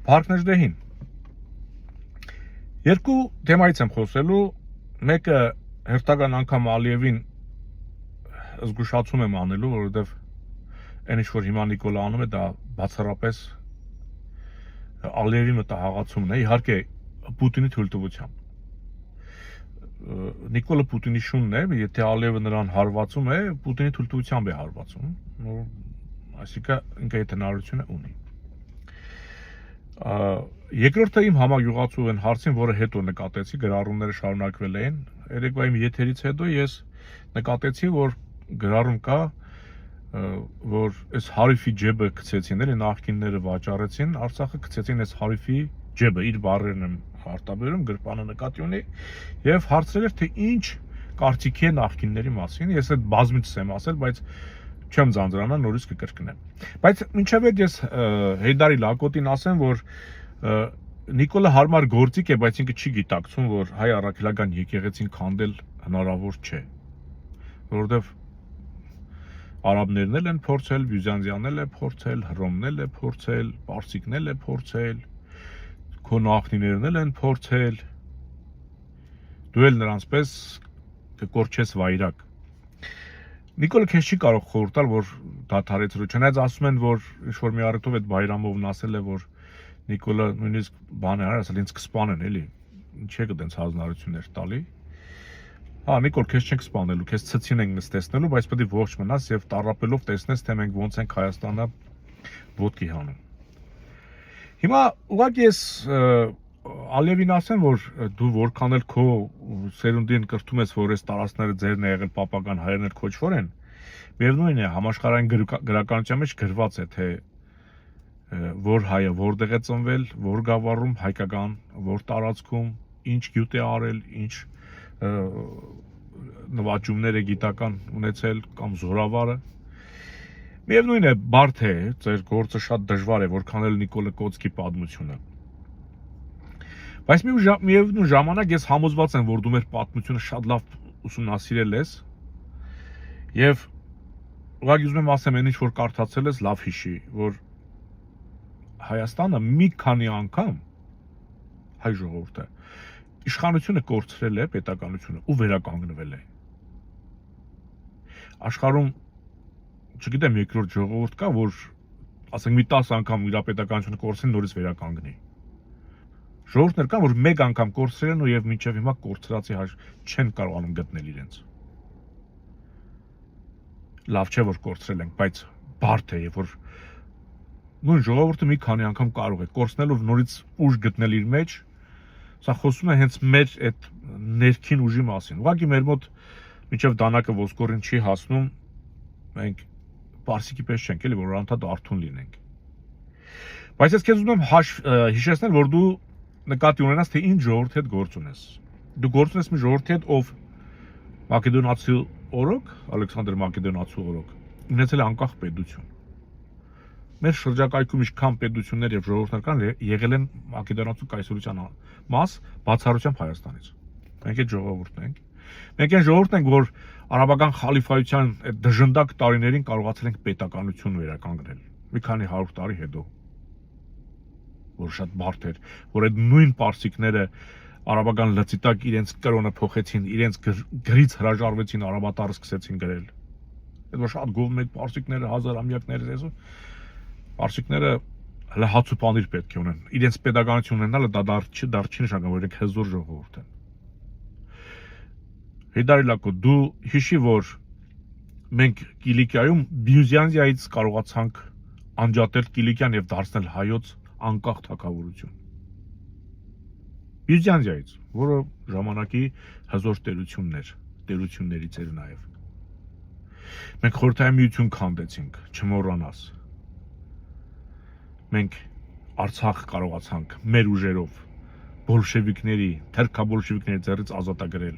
Փառքներդեհին։ Երկու թեմայից եմ խոսելու, մեկը հերթական անգամ Ալիևին զգուշացում եմ անելու, որովհետև այն ինչ որ հիմա Նիկոլը անում է, դա բացառապես Ալիևի մտահղացումն է, իհարկե Պուտինի թույլտվությամբ։ Նիկոլը Պուտինի շունն է, եթե Ալիևը նրան հարվածում է, Պուտինի թույլտվությամբ է հարվածում, այսինքն ինքը այդ հնարավորությունը ունի։ Երկրորդը իմ համագյուղացու են հարցին, որը հետո նկատեցի, գրառումները շարունակվել էին, երեկվա իմ եթերից հետո ես նկատեցի, որ գրառում կա, որ այս Հարիֆի ջեբը գցեցին, էլի նախկինները վաճառեցին, Արցախը գցեցին այս Հարիֆի ջեբը, իր բառերն եմ արտաբերում, գրպանը նկատի ունի, եւ հարցրել էր, թե ինչ կարծիքի է նախկինների մասին, ես այդ բազմիցս եմ ասել, բայց չեմ ձանձրանա, նորից կկրկնեմ։ Բայց մինչև այդ ես Հեյդարի Լակոտին ասեմ, որ Նիկոլը հարմար գործիք է, բայց ինքը չի գիտակցում, որ հայ առաքելական եկեղեցին քանդել հնարավոր չէ, որովհետև արաբներն էլ են փորձել, բյուզանդիանն էլ է փորձել, հռոմն էլ է փորձել, պարսիկն էլ է փորձել, քո նախնիներն էլ են փորձել, դու էլ նրանց պես կկորչես վայրակ։ Նիկոլը քեզ չի կարող խորհուրդ տալ, որ դադարեցրու, չնայած ասում են, որ ինչ-որ մի առիթով այդ Բայրամովն ասել է, որ Նիկոլը նույնիսկ բան է արել, ասել ինձ կսպանեն, էլի, ինչ է դենց հանձնարարություններ տալի։ Հա, Նիկոլ, քեզ չենք սպանելու, քեզ ցցին ենք նստեցնելու, բայց պետք է ողջ մնաս եւ տառապելով տեսնես, թե մենք ոնց ենք Հայաստանը ոտքի հանում։ Հիմա ուղղակի ես Ալիևին ասեմ, որ դու որքան էլ քո սերունդին կրթում ես, որ այս տարածքները ձերն է եղել, պապական հայերն էլ քոչվոր են, միևնույն է, համաշխարհային գրականության մեջ գրված է, թե որ հայը որտեղ է ծնվել, որ գավառում հայկական, որ տարածքում, ինչ գյուտ է արել, ինչ նվաճումներ է գիտական ունեցել կամ զորավարը։ Միևնույն է, բարդ է, ձեր գործը շատ դժվար է, որքան էլ Նիկոլը Կոցկի պատմությունը։ Բայց միևնույն ժամանակ ես համոզված եմ, որ դու մեր պատմությունը շատ լավ ուսումնասիրել ես եւ ուղղակի ուզում եմ ասեմ, այն ինչ որ կարդացել ես, լավ հիշի, որ Հայաստանը մի քանի անգամ հայ ժողովուրդը իշխանությունը կորցրել է պետականությունը ու վերականգնվել է։ Աշխարհում, չգիտեմ, երկրորդ ժողովուրդ կա, որ ասենք մի 10 անգամ իր պետականությունը կորցրին, նորից վերականգնի։ Ժողովուրդներ կան, որ մեկ անգամ կորցրել են ու եւ մինչեւ հիմա կորցրածի չեն կարողանում գտնել իրենց։ Լավ չէ, որ կորցրել ենք, բայց բարդ է, որ նույն ժողովուրդը մի քանի անգամ կարող է կորցնելով նորից ուժ գտնել իր մեջ։ Սա խոսում է հենց մեր այդ ներքին ուժի մասին։ Ուղղակի մեր մոտ մինչև դանակը ոսկորին չի հասնում, մենք պարսիկի պես չենք, էլի, որ անդադ արթուն լինենք։ Բայց ես քեզ ուզում եմ հիշեցնել, որ դու նկատի ունենաս, թե ինչ ժողովրդի հետ գործ ունես։ Դու գործ ունես մի ժողովրդի հետ, ով Մակեդոնացի օրոք, Ալեքսանդր Մակեդոնացու օրոք, ունեցել է անկախ պետություն։ Մեր շրջակայքում ինչքան պետություններ եւ ժողովուրդներ կան, եղել են Մակեդոնացու կայսրության մաս, բացառությամբ Հայաստանից։ Մենք այդ ժողովուրդն ենք։ Մենք այն ժողովուրդն ենք, որ արաբական խալիֆայության այդ դժնդակ տարիներին կարողացել ենք պետականություն վերականգնել։ Մի քանի 100 տարի հետո, որ շատ բարդ էր, որ այդ նույն պարսիկները արաբական լծիտակ իրենց կրոնը փոխեցին, իրենց գրից հրաժարվեցին, արաբատառ սկսեցին գրել։ Այդ որ շատ գովում այդ պարսիկները հազարամյակներ էսու Պարսիկները հələ հաց ու պանիր պետք է ունեն։ Իրենց պետականություն ունենալը դա դեռ չի նշանակում, որ իրենք հզոր ժողովուրդ են։ Հեյդարի Լակոտ, դու հիշի, որ մենք Կիլիկիայում Բյուզանդիայից կարողացանք անջատել Կիլիկիան եւ դարձնել հայոց անկախ թագավորություն։ Բյուզանդիայից, որը ժամանակի հզոր տերություններից էր նաեւ։ Մենք խորհրդային միություն քանդեցինք, չմոռանաս։ Մենք Արցախ կարողացանք մեր ուժերով բոլշևիկների, թերքաբոլշևիկների ձեռից ազատագրել։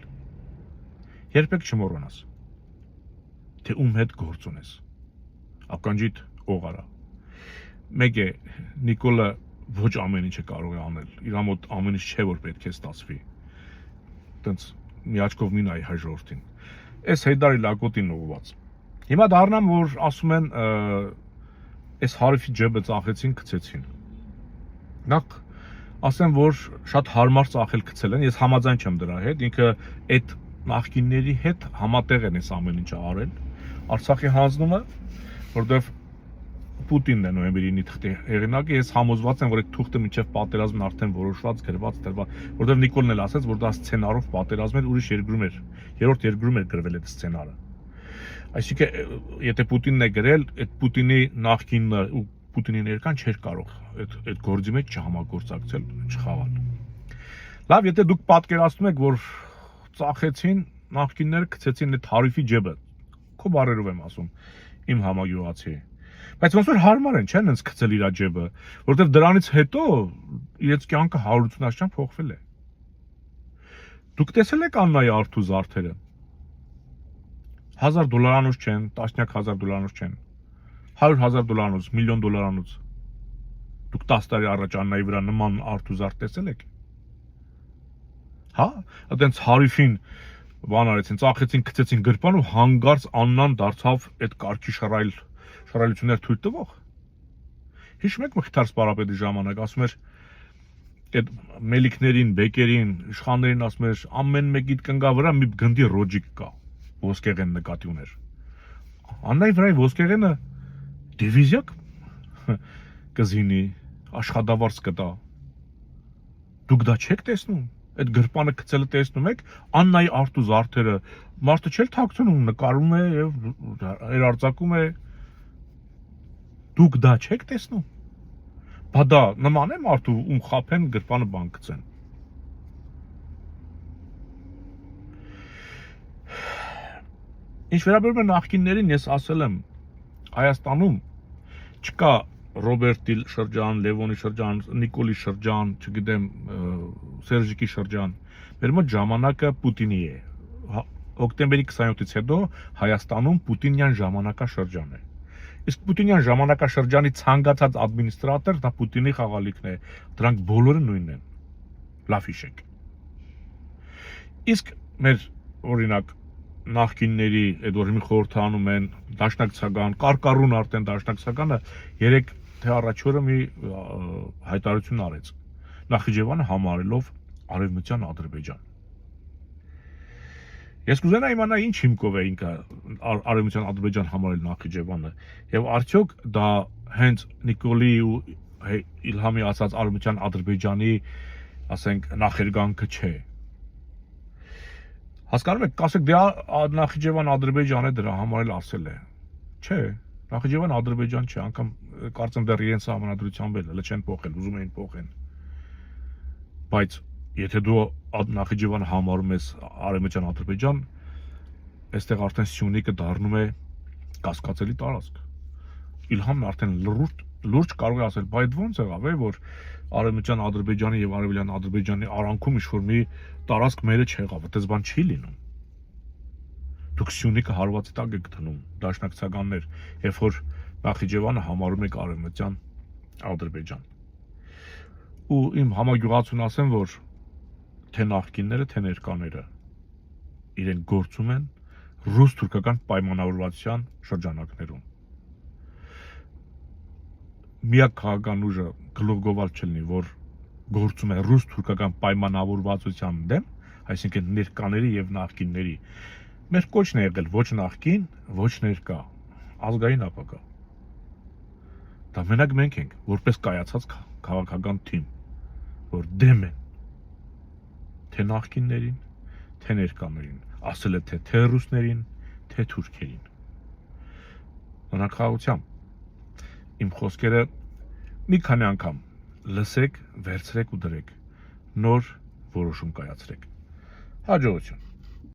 Երբեք չմոռանաս, թե ում հետ գործ ունես։ Ականջիդ օղարա։ Մեկ է, Նիկոլը ոչ ամեն ինչը կարող է անել։ Իր մոտ ամեն ինչ չէ, որ պետք է ստացվի։ Տենց մի աչքով մի նայ հայ ժողովրդին։ Այս Հեյդարի Լակոտին ուղղված։ Հիմա դառնամ, որ ասում են այս Հարիֆի ջեբը ծախեցին, գցեցին։ Նախ ասեմ, որ շատ հարմար ծախել գցել են, ես համաձայն չեմ դրա հետ, ինքը այդ նախկինների հետ համատեղ են այս ամեն ինչը արել։ Արցախի հանձնումը, որտեվ Պուտինն է նոյեմբերի 9-ի թղթի հեղինակը, ես համոզված եմ, որ այդ թուղթը մինչև պատերազմն արդեն որոշված, գրված, դրված, որտեվ Նիկոլն էլ ասաց, որ դա սցենարով պատերազմ էր, ուրիշ երկրում էր, երրորդ երկրում էր գրվել այդ սցենարը։ Այսինքն, եթե Պուտինն է գրել, այդ Պուտինի նախկինը ու Պուտինի ներկան չէր կարող այդ գործի մեջ չհամագործակցել, չխաղալ։ Լավ, եթե դուք պատկերացնում եք, որ ծախեցին նախկինները գցեցին այդ հարիֆի ջեբը, քո բարերով եմ ասում, իմ համագյուղացի։ Բայց ոնց որ հարմար են, չէ՞, հենց գցել իր ջեբը, որովհետև դրանից հետո իրենց կյանքը 180-աշյան փոխվել է։ Դուք տեսել եք Աննայի արթու զարդերը։ $1000 չեն, տասնյակ $1000 չեն, $100,000, $1,000,000 Դուք 10 տարի առաջ Աննայի վրա նման արթու զարդ տեսել եք։ Հա, այդենց հարիֆին բան արեցին, ծախեցին, գցեցին գրպան ու հանգարց Աննան դարձավ այդ կարգի շռայլություններ թույլ տվող։ Հիշում եք Մխիթար Սպարապետի ժամանակ ասում էր այդ մելիքներին, բեկերին, իշխաններին ասում էր ամեն մեկի կնգա վրա մի գնդի ռոջիկ կա, ոսկեղեն նկատի ուներ։ Աննայի վրայի ոսկեղենը դիվիզիա կզինի, աշխատավարձ կտա։ Դուք դա չեք տեսնում։ Այդ գրպանը գցելը տեսնում եք, Աննայի արթու զարդերը, մարդը չէր թաքցնում, նկարում է եւ հերարձակում է։ Դուք դա չեք տեսնում։ Բա դա նման է մարդու ում խափեն գրպանը բան գցեն։ Ինչ վերաբերում է նախկիններին, ես ասել եմ, Հայաստանում չկա Ռոբերտի շրջան, Լևոնի շրջան, Նիկոլի շրջան, չգիտեմ, Սերժիկի շրջան։ Մեր մոտ ժամանակը Պուտինի է։ Հոկտեմբերի 27-ից հետո Հայաստանում Պուտինյան ժամանակաշրջան է։ Իսկ Պուտինյան ժամանակաշրջանի ցանկացած ադմինիստրատոր դա Պուտինի խաղալիքն է։ Դրանք բոլորը նույնն են։ Լավ հիշեք։ Իսկ մեր օրինակ նախկինների այդ որ մի խորհրդանում են դաշնակցական, կարկառուն արդեն դաշնակցականը 3 թե առաջ օրը մի հայտարարություն արեց Նախիջևանը համարելով Արևմտյան Ադրբեջան։ Ես կուզենայի իմանալ ինչ հիմքով է ինքը Արևմտյան Ադրբեջան համարել Նախիջևանը եւ արդյոք դա հենց Նիկոլի ու Իլհամի ասած Արևմտյան Ադրբեջանի, ասենք, նախերգանքը չէ։ Հասկանում եք, կասեք դե Նախիջևան Ադրբեջան է դրա համար էլ ասել է։ Չէ, Նախիջևան Ադրբեջան չէ, անգամ կարծեմ դեռ իրենց համանդրությամբ էլ հələ չեն փոխել, ուզում էին փոխեն։ Բայց եթե դու Նախիջևան համարում ես Արևմտյան Ադրբեջան, այստեղ արդեն Սյունիքը դառնում է կասկածելի տարածք։ Իլհամն արդեն լուրջ կարող է ասել, բայց ո՞նց եղավ, որ Արևմտյան Ադրբեջանի եւ Արևելյան Ադրբեջանի արանքում ինչ-որ մի տարածք մերը չեղավ, այդպես բան չի լինում։ Դուք Սյունիքը հարվածի տակ եք դնում, դաշնակցականներ, երբ որ Նախիջևանը համարում եք Արևմտյան Ադրբեջան։ Ու իմ համագյուղացուն ասեմ, որ թե նախկինները, թե ներկաները իրենք գործում են ռուս-թուրքական պայմանավորվածության շրջանակներում։ Միակ քաղաքական ուժը գլուխգովալ չլինի, որ գործում է ռուս-թուրքական պայմանավորվածության դեմ, այսինքն ներկաների եւ նախկինների։ Մեր կոչն է եղել ոչ նախկին, ոչ ներկա, ազգային ապագա։ Դա մենակ մենք ենք, որպես կայացած քաղաքական թիմ, որ դեմ են թե նախկիններին, թե ներկաներին, ասել է թե ռուսներին, թե թուրքերին։ Մնակահությամբ իմ խոսքերը մի քանի անգամ լսեք, վերցրեք ու դրեք, նոր որոշում կայացրեք։ Հաջողություն։